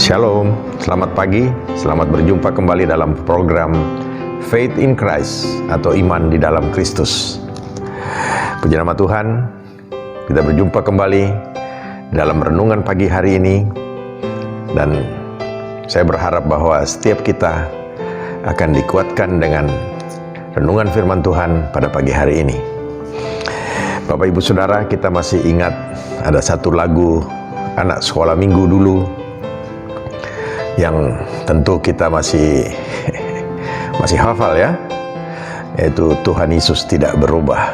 Shalom, selamat pagi, selamat berjumpa kembali dalam program Faith in Christ atau Iman di dalam Kristus. Puji nama Tuhan, kita berjumpa kembali dalam renungan pagi hari ini. Dan saya berharap bahwa setiap kita akan dikuatkan dengan renungan firman Tuhan pada pagi hari ini. Bapak Ibu Saudara, kita masih ingat ada satu lagu anak sekolah minggu dulu yang tentu kita masih hafal ya, yaitu Tuhan Yesus tidak berubah.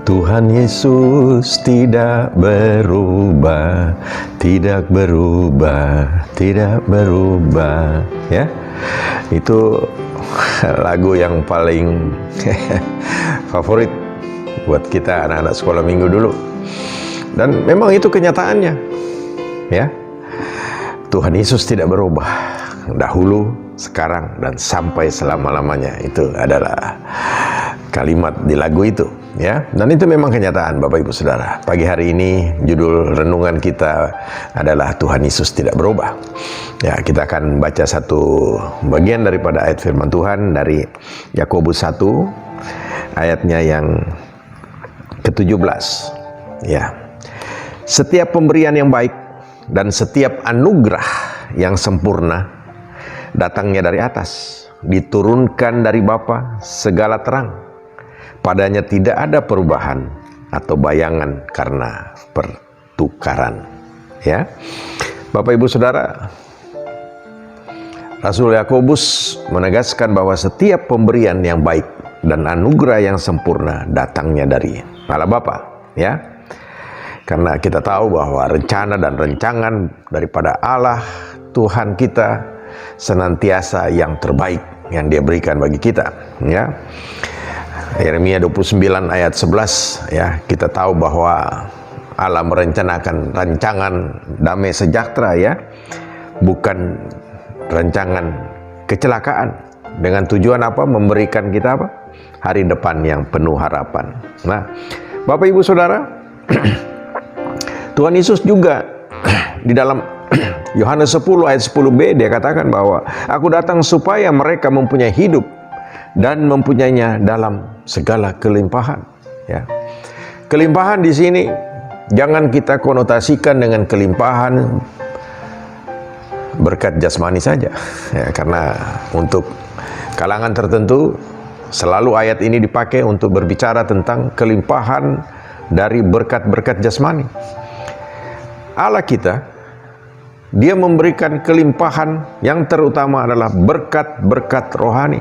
Tuhan Yesus tidak berubah, tidak berubah, tidak berubah ya. Itu lagu yang paling favorit buat kita anak-anak sekolah minggu dulu. Dan memang itu kenyataannya ya. Tuhan Yesus tidak berubah, dahulu, sekarang, dan sampai selama-lamanya. Itu adalah kalimat di lagu itu ya. Dan itu memang kenyataan Bapak Ibu Saudara. Pagi hari ini judul renungan kita adalah Tuhan Yesus tidak berubah. Ya, kita akan baca satu bagian daripada ayat firman Tuhan dari Yakobus 1 ayatnya yang ke-17 ya. Setiap pemberian yang baik dan setiap anugerah yang sempurna datangnya dari atas, diturunkan dari Bapa segala terang. Padanya tidak ada perubahan atau bayangan karena pertukaran. Ya, Bapak Ibu Saudara, Rasul Yakobus menegaskan bahwa setiap pemberian yang baik dan anugerah yang sempurna datangnya dari Allah Bapa. Ya, karena kita tahu bahwa rencana dan rancangan daripada Allah Tuhan kita senantiasa yang terbaik yang Dia berikan bagi kita ya. Yeremia 29 ayat 11 ya, kita tahu bahwa Allah merencanakan rancangan damai sejahtera ya, bukan rancangan kecelakaan, dengan tujuan apa? Memberikan kita apa? Hari depan yang penuh harapan. Nah, Bapak Ibu Saudara, Tuhan Yesus juga di dalam Yohanes 10 ayat 10b Dia katakan bahwa aku datang supaya mereka mempunyai hidup dan mempunyainya dalam segala kelimpahan ya. Kelimpahan di sini jangan kita konotasikan dengan kelimpahan berkat jasmani saja ya, karena untuk kalangan tertentu selalu ayat ini dipakai untuk berbicara tentang kelimpahan dari berkat-berkat jasmani. Allah kita, Dia memberikan kelimpahan yang terutama adalah berkat-berkat rohani.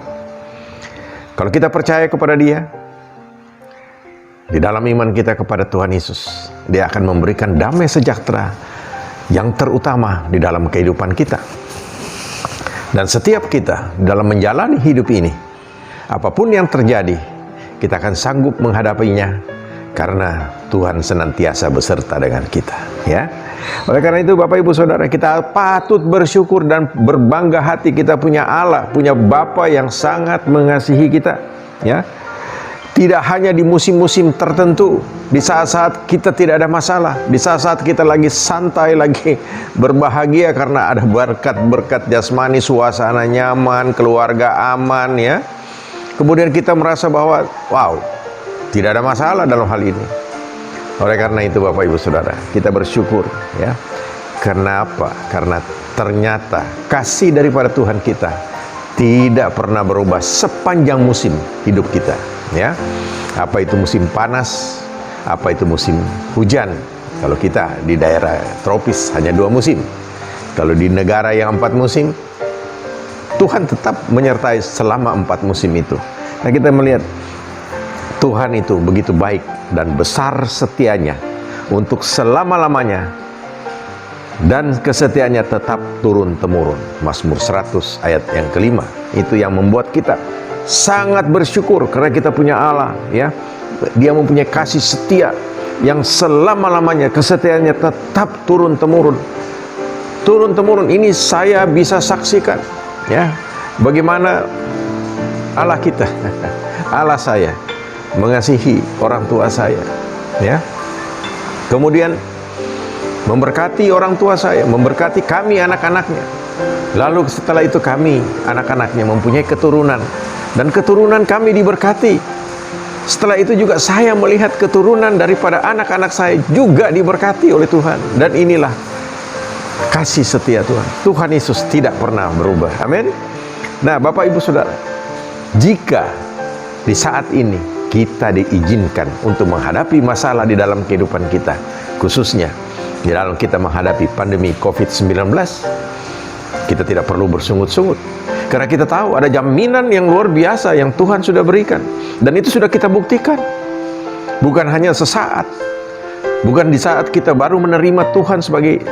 Kalau kita percaya kepada Dia, di dalam iman kita kepada Tuhan Yesus, Dia akan memberikan damai sejahtera yang terutama di dalam kehidupan kita. Dan setiap kita dalam menjalani hidup ini, apapun yang terjadi, kita akan sanggup menghadapinya karena Tuhan senantiasa beserta dengan kita ya. Oleh karena itu Bapak Ibu Saudara, kita patut bersyukur dan berbangga hati kita punya Allah, punya Bapa yang sangat mengasihi kita ya. Tidak hanya di musim-musim tertentu, di saat-saat kita tidak ada masalah, di saat-saat kita lagi santai, lagi berbahagia karena ada berkat-berkat jasmani, suasana nyaman, keluarga aman ya. Kemudian kita merasa bahwa wow, tidak ada masalah dalam hal ini. Oleh karena itu Bapak Ibu Saudara, kita bersyukur ya. Karena apa? Karena ternyata kasih daripada Tuhan kita tidak pernah berubah sepanjang musim hidup kita ya. Apa itu musim panas, apa itu musim hujan. Kalau kita di daerah tropis hanya 2 musim. Kalau di negara yang 4 musim, Tuhan tetap menyertai selama 4 musim itu. Nah, kita melihat Tuhan itu begitu baik dan besar setianya untuk selama-lamanya, dan kesetiaannya tetap turun-temurun. Mazmur 100 ayat yang ke-5 itu yang membuat kita sangat bersyukur karena kita punya Allah ya. Dia mempunyai kasih setia yang selama-lamanya, kesetiaannya tetap turun-temurun. Turun-temurun ini saya bisa saksikan ya, bagaimana Allah kita Allah saya mengasihi orang tua saya ya. Kemudian memberkati orang tua saya, memberkati kami anak-anaknya. Lalu setelah itu kami anak-anaknya mempunyai keturunan, dan keturunan kami diberkati. Setelah itu juga saya melihat keturunan daripada anak-anak saya juga diberkati oleh Tuhan. Dan inilah kasih setia Tuhan. Tuhan Yesus tidak pernah berubah. Amin. Nah, Bapak Ibu Saudara, jika di saat ini kita diizinkan untuk menghadapi masalah di dalam kehidupan kita, khususnya di dalam kita menghadapi pandemi COVID-19, kita tidak perlu bersungut-sungut, karena kita tahu ada jaminan yang luar biasa yang Tuhan sudah berikan, dan itu sudah kita buktikan. Bukan hanya sesaat, bukan di saat kita baru menerima Tuhan sebagai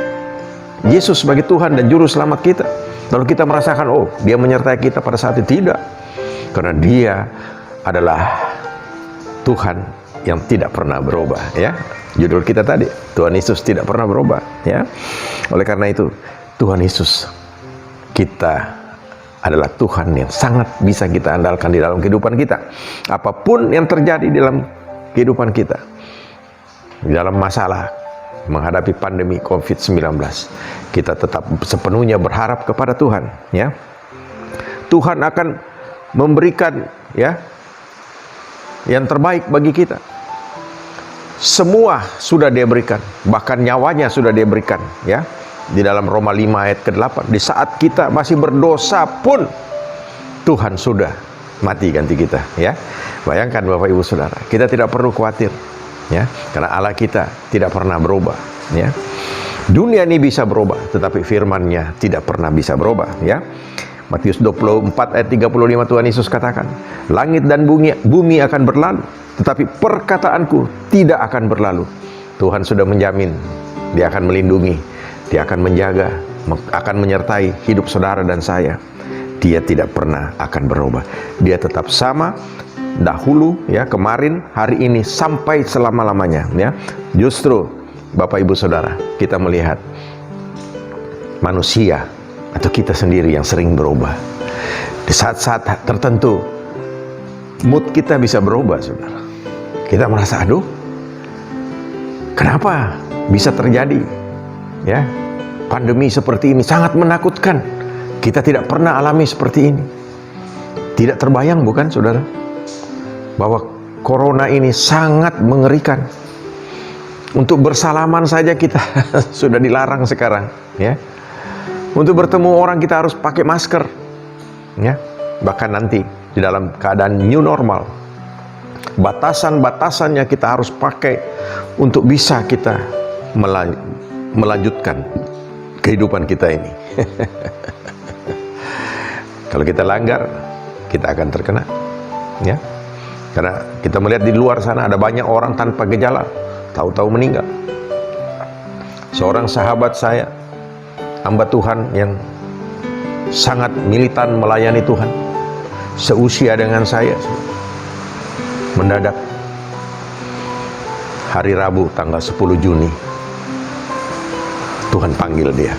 Yesus sebagai Tuhan dan Juru Selamat kita, lalu kita merasakan, oh, Dia menyertai kita pada saat itu. Tidak, karena Dia adalah Tuhan yang tidak pernah berubah, ya. Judul kita tadi, Tuhan Yesus tidak pernah berubah, ya. Oleh karena itu, Tuhan Yesus kita adalah Tuhan yang sangat bisa kita andalkan di dalam kehidupan kita. Apapun yang terjadi di dalam kehidupan kita, di dalam masalah menghadapi pandemi COVID-19, kita tetap sepenuhnya berharap kepada Tuhan, ya. Tuhan akan memberikan, ya, yang terbaik bagi kita. Semua sudah Dia berikan, bahkan nyawanya sudah Dia berikan, ya. Di dalam Roma 5 ayat ke-8, di saat kita masih berdosa pun Tuhan sudah mati ganti kita, ya. Bayangkan Bapak Ibu Saudara, kita tidak perlu khawatir, ya, karena Allah kita tidak pernah berubah, ya. Dunia ini bisa berubah, tetapi firman-Nya tidak pernah bisa berubah, ya. Matius 24 ayat 35, Tuhan Yesus katakan, langit dan bumi akan berlalu, tetapi perkataanku tidak akan berlalu. Tuhan sudah menjamin, Dia akan melindungi, Dia akan menjaga, akan menyertai hidup saudara dan saya. Dia tidak pernah akan berubah. Dia tetap sama dahulu, ya, kemarin, hari ini, sampai selama-lamanya, ya. Justru Bapak Ibu Saudara, kita melihat manusia atau kita sendiri yang sering berubah. Di saat-saat tertentu mood kita bisa berubah, saudara. Kita merasa, aduh, kenapa bisa terjadi, ya, pandemi seperti ini? Sangat menakutkan. Kita tidak pernah alami seperti ini. Tidak terbayang, bukan, saudara, bahwa corona ini sangat mengerikan. Untuk bersalaman saja kita sudah dilarang sekarang, ya. Untuk bertemu orang kita harus pakai masker, ya. Bahkan nanti di dalam keadaan new normal, batasan-batasannya kita harus pakai untuk bisa kita melanjutkan kehidupan kita ini. Kalau kita langgar, kita akan terkena, ya. Karena kita melihat di luar sana ada banyak orang tanpa gejala, tahu-tahu meninggal. Seorang sahabat saya, hamba Tuhan yang sangat militan melayani Tuhan, seusia dengan saya, mendadak hari Rabu tanggal 10 Juni Tuhan panggil dia.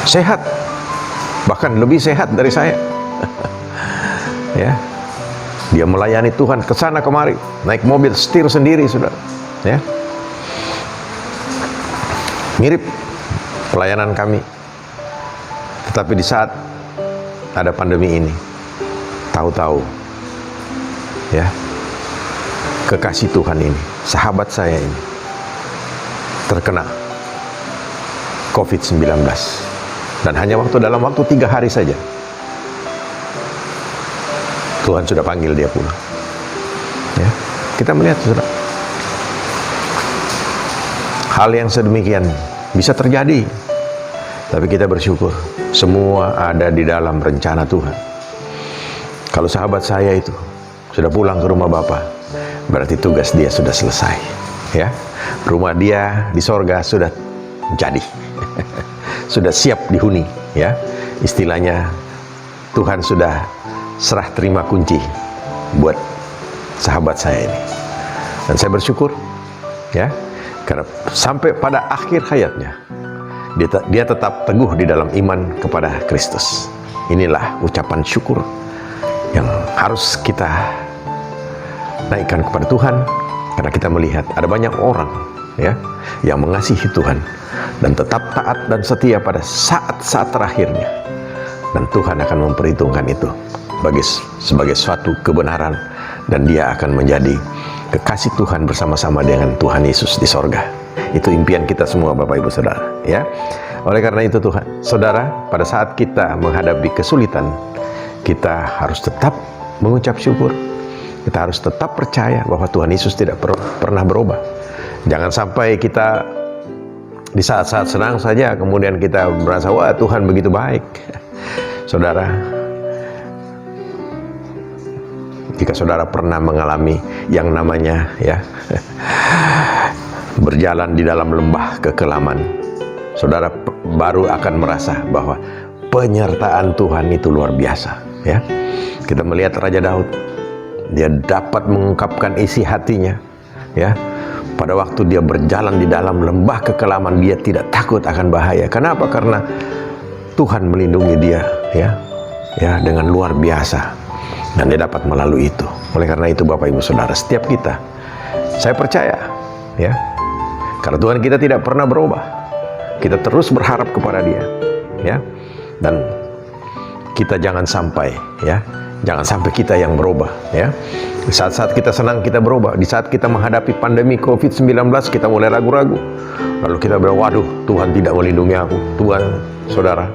Sehat, bahkan lebih sehat dari saya. Ya, dia melayani Tuhan kesana kemari, naik mobil setir sendiri, saudara, ya. Mirip pelayanan kami. Tetapi di saat ada pandemi ini, tahu-tahu, ya, kekasih Tuhan ini, sahabat saya ini, terkena COVID-19. Dan hanya dalam waktu 3 hari saja, Tuhan sudah panggil dia pulang. Ya, kita melihat, saudara, hal yang sedemikian bisa terjadi, tapi kita bersyukur semua ada di dalam rencana Tuhan. Kalau sahabat saya itu sudah pulang ke rumah Bapa, berarti tugas dia sudah selesai, ya. Rumah dia di sorga sudah jadi. Sudah siap dihuni, ya. Istilahnya, Tuhan sudah serah terima kunci buat sahabat saya ini. Dan saya bersyukur, ya, karena sampai pada akhir hayatnya dia tetap teguh di dalam iman kepada Kristus. Inilah ucapan syukur yang harus kita naikkan kepada Tuhan, karena kita melihat ada banyak orang ya, yang mengasihi Tuhan dan tetap taat dan setia pada saat-saat terakhirnya. Dan Tuhan akan memperhitungkan itu sebagai suatu kebenaran, dan dia akan menjadi kekasih Tuhan bersama-sama dengan Tuhan Yesus di sorga. Itu impian kita semua, Bapak Ibu Saudara, ya. Oleh karena itu Tuhan, Saudara, pada saat kita menghadapi kesulitan, kita harus tetap mengucap syukur. Kita harus tetap percaya bahwa Tuhan Yesus tidak pernah berubah. Jangan sampai kita di saat-saat senang saja kemudian kita merasa, wah Tuhan begitu baik. Saudara, jika saudara pernah mengalami yang namanya berjalan di dalam lembah kekelaman, saudara baru akan merasa bahwa penyertaan Tuhan itu luar biasa, ya. Kita melihat Raja Daud, dia dapat mengungkapkan isi hatinya, ya. Pada waktu dia berjalan di dalam lembah kekelaman, dia tidak takut akan bahaya. Kenapa? Karena Tuhan melindungi dia, ya, dengan luar biasa, dan dia dapat melalui itu. Oleh karena itu, Bapak Ibu Saudara, setiap kita, saya percaya, ya, karena Tuhan kita tidak pernah berubah. Kita terus berharap kepada Dia, ya, dan kita jangan sampai kita yang berubah, ya. Di saat-saat kita senang kita berubah, di saat kita menghadapi pandemi COVID-19 kita mulai ragu-ragu, lalu kita bilang, waduh, Tuhan tidak melindungi aku. Tuhan, saudara,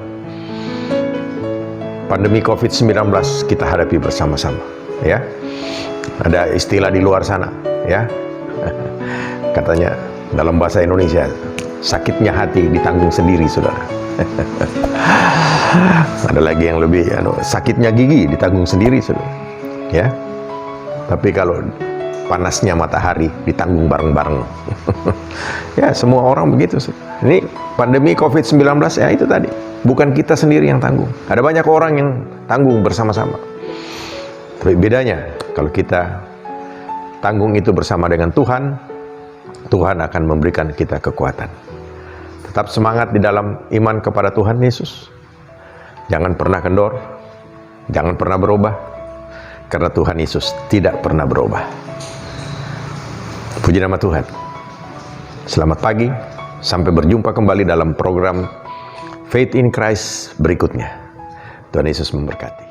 pandemi COVID-19 kita hadapi bersama-sama, ya. Ada istilah di luar sana, ya, katanya dalam bahasa Indonesia, sakitnya hati ditanggung sendiri, saudara. Ada lagi yang lebih, sakitnya gigi ditanggung sendiri, saudara, ya. Tapi kalau panasnya matahari ditanggung bareng-bareng. Ya, semua orang begitu. Ini pandemi COVID-19, ya itu tadi, bukan kita sendiri yang tanggung. Ada banyak orang yang tanggung bersama-sama. Tapi bedanya, kalau kita tanggung itu bersama dengan Tuhan, Tuhan akan memberikan kita kekuatan. Tetap semangat di dalam iman kepada Tuhan Yesus. Jangan pernah kendor, jangan pernah berubah, karena Tuhan Yesus tidak pernah berubah. Puji nama Tuhan. Selamat pagi, sampai berjumpa kembali dalam program Faith in Christ berikutnya. Tuhan Yesus memberkati.